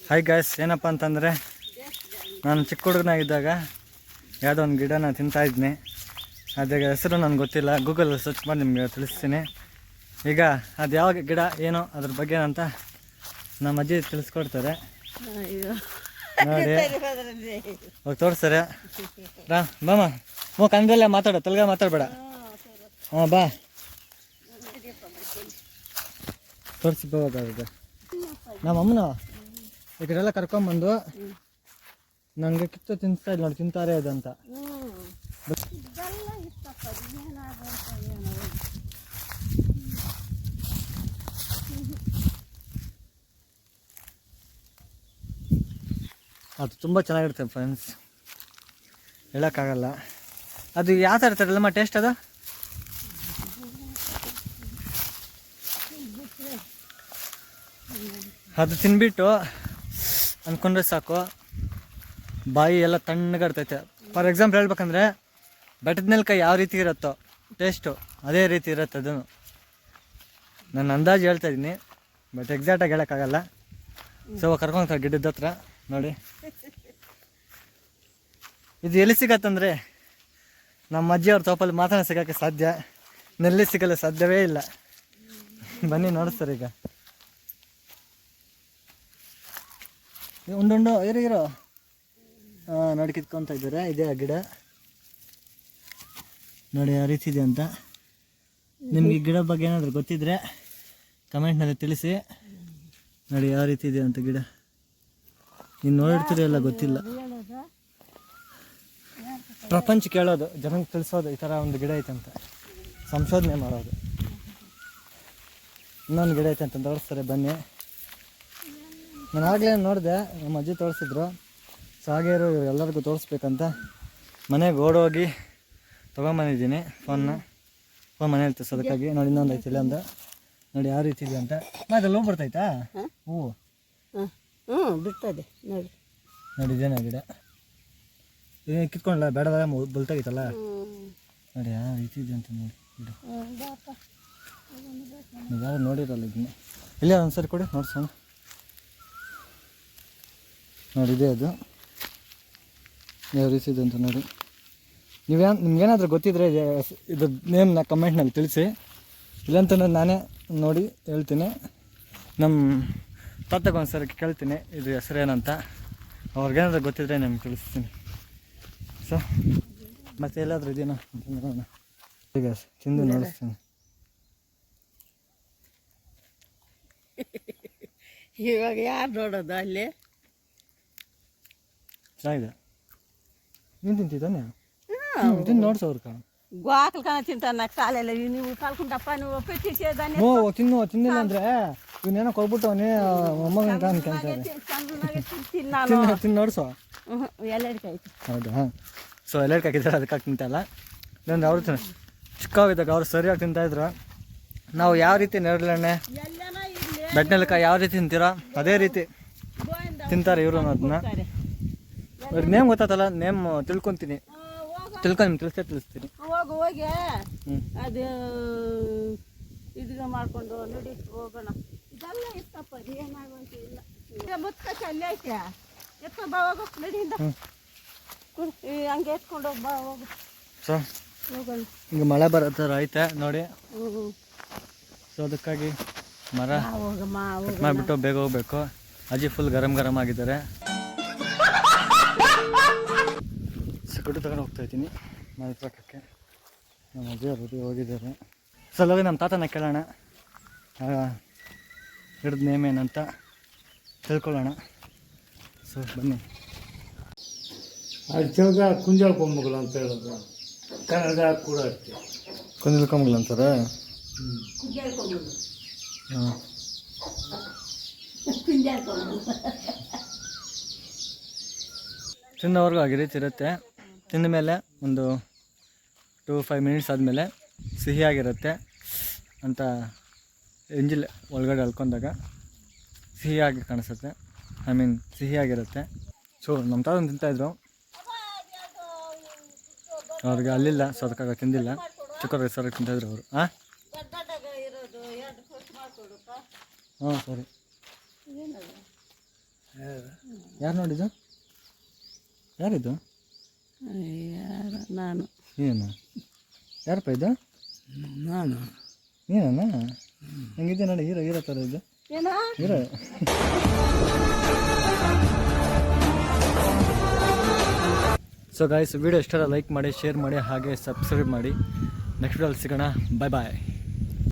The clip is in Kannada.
ಹಾಯ್ ಗಾಯ್ಸ್, ಏನಪ್ಪ ಅಂತಂದರೆ ನಾನು ಚಿಕ್ಕ ಹುಡುಗನಾಗಿದ್ದಾಗ ಯಾವುದೋ ಒಂದು ಗಿಡನ ತಿಂತಾಯಿದ್ನಿ. ಅದ್ರ ಹೆಸರು ನನಗೆ ಗೊತ್ತಿಲ್ಲ, ಗೂಗಲಲ್ಲಿ ಸರ್ಚ್ ಮಾಡಿ ನಿಮಗೆ ತಿಳಿಸ್ತೀನಿ. ಈಗ ಅದು ಯಾವ ಗಿಡ ಏನೋ ಅದ್ರ ಬಗ್ಗೆ ಅಂತ ನಮ್ಮ ಅಜ್ಜಿ ತಿಳಿಸ್ಕೊಡ್ತಾರೆ ನೋಡಿ. ಹೋಗಿ ತೋರಿಸ್ತಾರೆ. ಬಾಮ ಕನ್ನಡಲ್ಲೇ ಮಾತಾಡೋ, ತೆಲುಗ ಮಾತಾಡಬೇಡ. ಹಾಂ ಬಾ ತೋರಿಸಿ ಹೋಗೋದು. ನಮ್ಮ ಅಮ್ಮನ ಈ ಕಡೆ ಎಲ್ಲ ಕರ್ಕೊಂಬಂದು ನನಗೆ ಕಿತ್ತು ತಿನ್ನಿಸ್ತಾ ಇಲ್ಲ ನೋಡಿ, ತಿಂತಾರೆ ಅದು ಅಂತ. ಅದು ತುಂಬ ಚೆನ್ನಾಗಿರುತ್ತೆ ಫ್ರೆಂಡ್ಸ್, ಹೇಳೋಕ್ಕಾಗಲ್ಲ. ಅದು ಯಾವ ಥರ ಇರ್ತಾರಲ್ಲಮ್ಮ ಟೇಸ್ಟ್ ಅದು? ಅದು ತಿನ್ಬಿಟ್ಟು ಅಂದ್ಕೊಂಡ್ರೆ ಸಾಕು, ಬಾಯಿ ಎಲ್ಲ ತಣ್ಣಗಿರ್ತೈತೆ. ಫಾರ್ ಎಕ್ಸಾಂಪಲ್ ಹೇಳ್ಬೇಕಂದ್ರೆ ಬೆಟ್ಟದ ನೆಲಕಾಯಿ ಯಾವ ರೀತಿ ಇರುತ್ತೋ ಟೇಸ್ಟು ಅದೇ ರೀತಿ ಇರುತ್ತೆ ಅದನ್ನು. ನಾನು ಅಂದಾಜು ಹೇಳ್ತಾಯಿದ್ದೀನಿ, ಬಟ್ ಎಕ್ಸಾಕ್ಟಾಗಿ ಹೇಳೋಕ್ಕಾಗಲ್ಲ. ಸೊ ಕರ್ಕೊಂಡ್ತಾರೆ ಗಿಡದ ಹತ್ರ ನೋಡಿ. ಇದು ಎಲ್ಲಿ ಸಿಗತ್ತಂದರೆ ನಮ್ಮ ಅಜ್ಜಿಯವ್ರ ತೋಪಲ್ಲಿ ಮಾತ್ರ ಸಿಗೋಕ್ಕೆ ಸಾಧ್ಯ, ನೆಲ್ಲಿ ಸಿಗಲು ಸಾಧ್ಯವೇ ಇಲ್ಲ. ಬನ್ನಿ ನೋಡಿಸ್ತಾರೆ. ಈಗ ಉಂಡು ಇರೋ ನೋಡಿ ಕಿತ್ಕೊತಾ ಇದ್ದಾರೆ. ಇದೇ ಆ ಗಿಡ ನೋಡಿ ಯಾವ ರೀತಿ ಇದೆ ಅಂತ. ನಿಮಗೆ ಗಿಡ ಬಗ್ಗೆ ಏನಾದರೂ ಗೊತ್ತಿದ್ರೆ ಕಮೆಂಟ್ನಲ್ಲಿ ತಿಳಿಸಿ. ನೋಡಿ ಯಾವ ರೀತಿ ಇದೆ ಅಂತ ಗಿಡ. ನೀವು ನೋಡಿರ್ತೀರಿ ಎಲ್ಲ ಗೊತ್ತಿಲ್ಲ. ಪ್ರಪಂಚ ಕೇಳೋದು, ಜನಕ್ಕೆ ತಿಳಿಸೋದು ಈ ಥರ ಒಂದು ಗಿಡ ಐತೆ ಅಂತ, ಸಂಶೋಧನೆ ಮಾಡೋದು. ಇನ್ನೊಂದು ಗಿಡ ಐತೆ ಅಂತ ತೋರಿಸ್ತಾರೆ, ಬನ್ನಿ. ನಾನು ಆಗಲೇ ನೋಡಿದೆ, ನಮ್ಮ ಅಜ್ಜಿ ತೋರಿಸಿದ್ರು. ಸೊ ಹಾಗೆ ಎಲ್ಲರಿಗೂ ತೋರಿಸ್ಬೇಕಂತ ಮನೆಗೆ ಓಡೋಗಿ ತೊಗೊಂಬಂದಿದ್ದೀನಿ ಫೋನ್ ಮನೇಲಿ ತೋರಿಸೋದಕ್ಕಾಗಿ. ನೋಡಿ ಇನ್ನೊಂದು ಐತಿ ಇಲ್ಲ ಅಂತ ನೋಡಿ ಯಾವ ರೀತಿ ಇದೆ ಅಂತ. ಅದೆಲ್ಲ ಹೂ ಬರ್ತೈತಾ? ಹೂವು ಬಿಡ್ತದೆ ನೋಡಿ. ನೋಡಿ ಇದೇನ ಗಿಡ ಕಿತ್ಕೊಂಡ್ಲ ಬೇಡದಾಗ ಬಲ್ತಾಗಿತ್ತಲ್ಲ ನೋಡಿ ಯಾವ ರೀತಿ ಇದೆ ಅಂತ ನೋಡಿ ಗಿಡ. ನೀವು ಯಾರು ನೋಡಿರಲ್ಲ ಇದನ್ನ. ಇಲ್ಲೇ ಒಂದ್ಸರಿ ಕೊಡಿ ನೋಡ್ಸೋಣ. ನೋಡಿ ಇದೆ ಅದು ಯಾವ ರೀತಿ ಇದೆ ಅಂತ ನೋಡಿ. ನಿಮ್ಗೇನಾದರೂ ಗೊತ್ತಿದ್ರೆ ಇದು ನೇಮ್ನ ಕಮೆಂಟ್ನಲ್ಲಿ ತಿಳಿಸಿ. ಇಲ್ಲಂತ ನಾನೇ ನೋಡಿ ಹೇಳ್ತೀನಿ. ನಮ್ಮ ತಾತಗೆ ಒಂದ್ಸರಿ ಕೇಳ್ತೀನಿ ಇದು ಹೆಸರೇನಂತ. ಅವ್ರಿಗೇನಾದ್ರೂ ಗೊತ್ತಿದ್ರೆ ನಿಮ್ಗೆ ತಿಳಿಸ್ತೀನಿ. ಸೊ ಮತ್ತೆ ಎಲ್ಲಾದರೂ ಇದೆಯೋ ಅಂತ ನೋಡೋಣ. ಈಗ ತಿಂದು ನೋಡಿಸ್ತೀನಿ. ಇವಾಗ ಯಾರು ನೋಡೋದು ಅಲ್ಲಿ? ಚೆನ್ನಾಗಿದೆ. ನೀನು ತಿಂತಿದ್ದಾನೆ? ತಿಂದು ನೋಡ್ಸೋರ್ಕ ಗೋಕಲ್ ಕಣ ತಿಂತಾನ ಕಾಲೆಲ್ಲ. ನೀವು ಕಲ್ಕೊಂಡಪ್ಪ ನೀವು ಪೆಟ್ಟಿದ್ದಾನೆ. ತಿನ್ನಿಲ್ಲ ಅಂದರೆ ಇವನೇನೋ ಕೊಡ್ಬಿಟ್ಟವನೇ ಮೊಮ್ಮಗನ ಕಾಣ್ಕೊಂತಾರೆ. ತಿಂದು ನೋಡ್ಸೋ. ಎಲ್ಲರಿಗಾಯ್ತು. ಹೌದಾ? ಸೊ ಎಲ್ಲರಿಗೆ ಹಾಕಿದ್ದಾರೆ, ಅದಕ್ಕಾಗಿ ತಿಂತಲ್ಲ. ಇಲ್ಲಾಂದ್ರೆ ಅವರು ಚಿಕ್ಕವಾಗಿದ್ದಾಗ ಅವ್ರು ಸರಿಯಾಗಿ ತಿಂತಾಯಿದ್ರು. ನಾವು ಯಾವ ರೀತಿ ನೇರಳೆಣ್ಣೆ ಬೆಟ್ಟನೆಲಕಾಯಿ ಯಾವ ರೀತಿ ತಿಂತೀರೋ ಅದೇ ರೀತಿ ತಿಂತಾರೆ ಇವರು. ಅದನ್ನ ಅವ್ರಿಗೆ ನೇಮ್ ಗೊತ್ತಾತಲ್ಲ, ನೇಮ್ ತಿಳ್ಕೊಂಡು ತಿಳಿಸ್ತೀನಿ. ಹೋಗಿ ಅದು ಇದನ್ನ ಮಾಡ್ಕೊಂಡು ನೋಡಿ ಹೋಗೋಣ. ಇದೆಲ್ಲ ಇತ್ತಪ್ಪ, ಏನಾಗುವಂತ ಇಲ್ಲ. ಮುತ್ಕಚ್ಚ ಅಲ್ಲೇ ಐತೆ, ಎತ್ಕೊಂಡು ಬಾ ಹೋಗು ನಡಿಯಿಂದ. ಹಂಗೆ ಎತ್ಕೊಂಡು ಹೋಗಿ ಬಾ ಹೋಗು. ಸೊ ಹೋಗೋಣ. ಈಗ ಮಳೆ ಬರೋ ಥರ ಐತೆ ನೋಡಿ. ಸೊ ಅದಕ್ಕಾಗಿ ಮರ ಮಾಡಿಬಿಟ್ಟು ಬೇಗ ಹೋಗ್ಬೇಕು. ಅಜ್ಜಿ ಫುಲ್ ಗರಂ ಆಗಿದ್ದಾರೆ. ಸ್ಕೂಟಿ ತಗೊಂಡು ಹೋಗ್ತಾಯಿದ್ದೀನಿ ಮನೆ ಪಕ್ಕಕ್ಕೆ. ನಮ್ಮ ಅಜ್ಜಿ ಅವರು ಹೋಗಿದ್ದಾರೆ. ಸೊ ಅಲ್ಲೋಗಿ ನಮ್ಮ ತಾತನ ಕೇಳೋಣ ಹಿಡಿದ ನೇಮ್ ಏನಂತ ತಿಳ್ಕೊಳ್ಳೋಣ. ಸೊ ಬನ್ನಿ. ಅದು ತಿಳ್ದ ಕುಂಜಾಳ ಕೊಂಬಗಳು ಅಂತ ಹೇಳೋದು, ಕನ್ನಡ ಕೂಡ ಅಷ್ಟೇ. ಕುಂಜಾಳ ಕೊಂಬಗಳು ಅಂತಾರೆ. ಹಾಂ ತಿನ್ನೋವರೆಗೂ ಆಗಿ ರೀತಿ ಇರುತ್ತೆ. ತಿಂದ ಮೇಲೆ ಒಂದು 2-5 ಮಿನಿಟ್ಸ್ ಆದಮೇಲೆ ಸಿಹಿಯಾಗಿರುತ್ತೆ ಅಂತ ಎಂಜಿಲ್ ಒಳಗಡೆ ಅಳ್ಕೊಂಡಾಗ ಸಿಹಿಯಾಗಿ ಕಾಣಿಸುತ್ತೆ. ಸಿಹಿಯಾಗಿರುತ್ತೆ. ಸೊ ನಮ್ಮ ತಾತ ತಿಂತಾಯಿದ್ರು, ಅವ್ರಿಗೆ ಅಲ್ಲಿಲ್ಲ, ಸೊ ಅದಕ್ಕಾಗ ತಿಂದಿಲ್ಲ. ಚಿಕ್ಕವ್ರಿಗೆ ಸರಿಗೆ ತಿಂತಾಯಿದ್ರು ಅವರು. ಹಾಂ ಸರಿ. ಯಾರು ನೋಡಿದ್ದು? ಯಾರಿದು? ಯಾರು? ನಾನು. ಏನು ಯಾರಪ್ಪ ಇದು? ನಾನು ನೀನಣ್ಣ? ಹಂಗಿದ್ದೆ ನೋಡಿ, ಹೀರೋ ಹೀರೋ ಥರ ಇದು ಏನೋ ಹೀರೋ. ಸೊ ಗಾಯ್ಸ್, ವಿಡಿಯೋ ಇಷ್ಟ ಲೈಕ್ ಮಾಡಿ, ಶೇರ್ ಮಾಡಿ, ಹಾಗೆ ಸಬ್ಸ್ಕ್ರೈಬ್ ಮಾಡಿ. ನೆಕ್ಸ್ಟ್ ವಿಡಿಯೋಲ್ಲಿ ಸಿಗೋಣ. ಬಾಯ್ ಬಾಯ್.